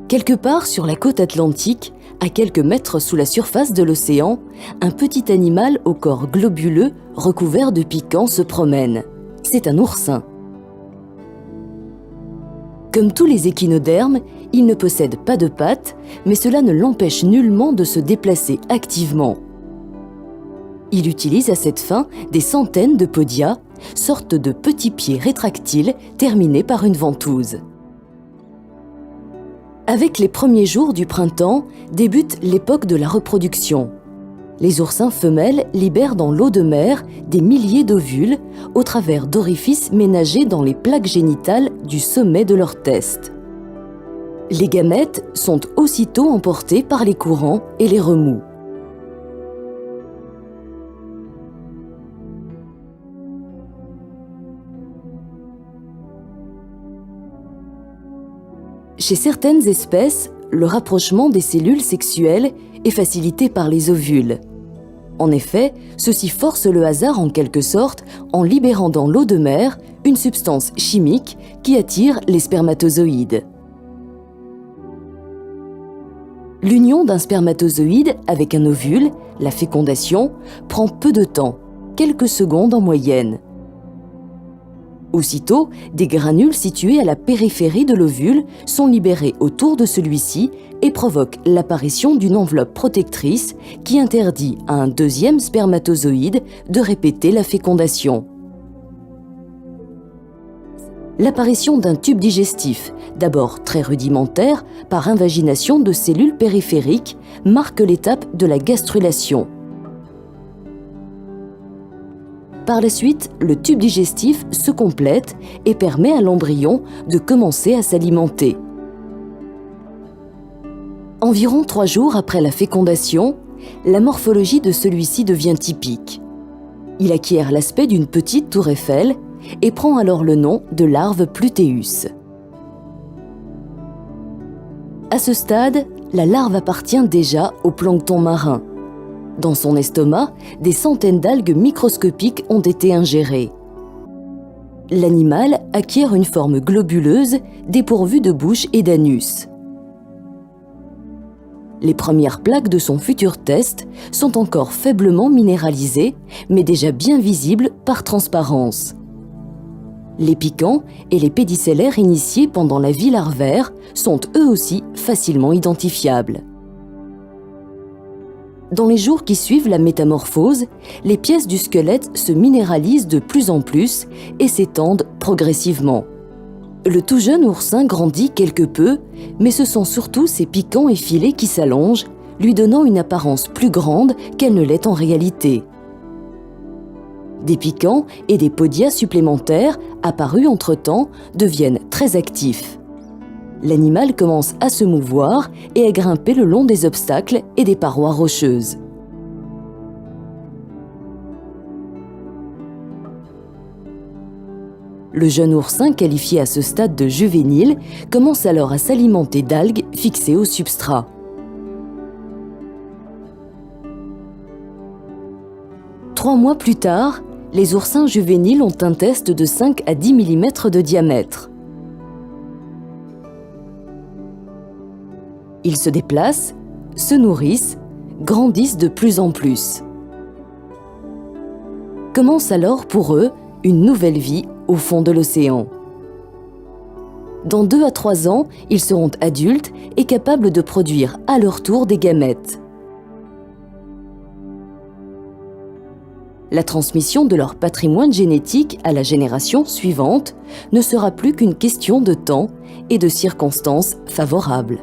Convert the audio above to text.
Quelque part sur la côte atlantique, à quelques mètres sous la surface de l'océan, un petit animal au corps globuleux recouvert de piquants se promène. C'est un oursin. Comme tous les échinodermes, il ne possède pas de pattes, mais cela ne l'empêche nullement de se déplacer activement. Il utilise à cette fin des centaines de podia, sortes de petits pieds rétractiles terminés par une ventouse. Avec les premiers jours du printemps débute l'époque de la reproduction. Les oursins femelles libèrent dans l'eau de mer des milliers d'ovules au travers d'orifices ménagés dans les plaques génitales du sommet de leur teste. Les gamètes sont aussitôt emportés par les courants et les remous. Chez certaines espèces, le rapprochement des cellules sexuelles est facilité par les ovules. En effet, ceci force le hasard en quelque sorte en libérant dans l'eau de mer une substance chimique qui attire les spermatozoïdes. L'union d'un spermatozoïde avec un ovule, la fécondation, prend peu de temps, quelques secondes en moyenne. Aussitôt, des granules situés à la périphérie de l'ovule sont libérés autour de celui-ci et provoquent l'apparition d'une enveloppe protectrice qui interdit à un deuxième spermatozoïde de répéter la fécondation. L'apparition d'un tube digestif, d'abord très rudimentaire, par invagination de cellules périphériques, marque l'étape de la gastrulation. Par la suite, le tube digestif se complète et permet à l'embryon de commencer à s'alimenter. Environ 3 jours après la fécondation, la morphologie de celui-ci devient typique. Il acquiert l'aspect d'une petite tour Eiffel et prend alors le nom de larve Pluteus. À ce stade, la larve appartient déjà au plancton marin. Dans son estomac, des centaines d'algues microscopiques ont été ingérées. L'animal acquiert une forme globuleuse dépourvue de bouche et d'anus. Les premières plaques de son futur test sont encore faiblement minéralisées, mais déjà bien visibles par transparence. Les piquants et les pédicellaires initiés pendant la vie larvaire sont eux aussi facilement identifiables. Dans les jours qui suivent la métamorphose, les pièces du squelette se minéralisent de plus en plus et s'étendent progressivement. Le tout jeune oursin grandit quelque peu, mais ce sont surtout ses piquants et filets qui s'allongent, lui donnant une apparence plus grande qu'elle ne l'est en réalité. Des piquants et des podia supplémentaires, apparus entre-temps, deviennent très actifs. L'animal commence à se mouvoir et à grimper le long des obstacles et des parois rocheuses. Le jeune oursin, qualifié à ce stade de juvénile, commence alors à s'alimenter d'algues fixées au substrat. Trois mois plus tard, les oursins juvéniles ont un test de 5 à 10 mm de diamètre. Ils se déplacent, se nourrissent, grandissent de plus en plus. Commence alors pour eux une nouvelle vie au fond de l'océan. Dans 2 à 3 ans, ils seront adultes et capables de produire à leur tour des gamètes. La transmission de leur patrimoine génétique à la génération suivante ne sera plus qu'une question de temps et de circonstances favorables.